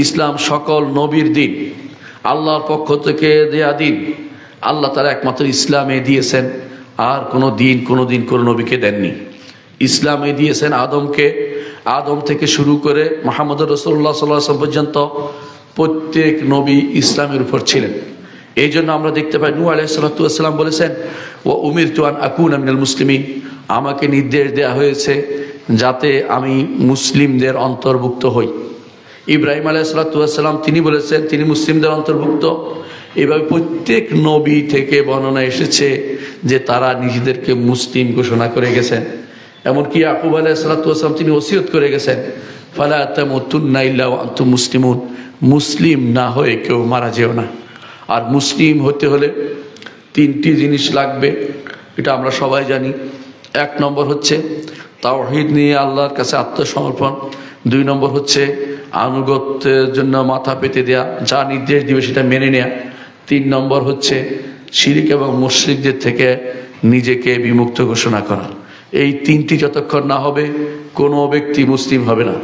ইসলাম সকল নবীর দিন, আল্লাহর পক্ষ থেকে দেয়া দিন। আল্লাহ তারা একমাত্র ইসলামে দিয়েছেন, আর কোনো নবীকে দেননি। ইসলামে দিয়েছেন আদমকে, আদম থেকে শুরু করে মুহাম্মদ রাসূলুল্লাহ সাল্লাল্লাহু আলাইহি ওয়াসাল্লাম পর্যন্ত প্রত্যেক নবী ইসলামের উপর ছিলেন। এই জন্য আমরা দেখতে পাই নূহ আলাইহিস সালাতু ওয়াস সালাম বলেছেন, ওয়া উমিরতু আন আকুনা মিনাল মুসলিমিন, আমাকে নির্দেশ দেয়া হয়েছে যাতে আমি মুসলিমদের অন্তর্ভুক্ত হই। ইব্রাহিম আলাইহিস সালাতু ওয়াস সালাম তিনি বলেছেন তিনি মুসলিমদের অন্তর্ভুক্ত। এভাবে প্রত্যেক নবী থেকে বর্ণনা এসেছে যে তারা নিজেদেরকে মুসলিম ঘোষণা করে গেছেন। এমনকি ইয়াকুব আলাইহিস সালাতু ওয়াস সালাম তিনি ওসিয়ত করে গেছেন, ফালা তামুতুন্না ইল্লা ওয়া আনতুম মুসলিমুন, মুসলিম না হয়ে কেউ মারা যেও না। আর মুসলিম হতে হলে তিনটি জিনিস লাগবে, এটা আমরা সবাই জানি। এক নম্বর হচ্ছে তাওহীদ নিয়ে আল্লাহর কাছে আত্মসমর্পণ। দুই নম্বর হচ্ছে আনুগত্যের জন্য মাথা পেতে দেয়া, যা নির্দেশ দিবে সেটা মেনে নেয়া। তিন নম্বর হচ্ছে শিরক এবং মুশরিকদের থেকে নিজেকে বিমুক্ত ঘোষণা করা। এই তিনটি যতক্ষণ না হবে কোনো ব্যক্তি মুসলিম হবে না।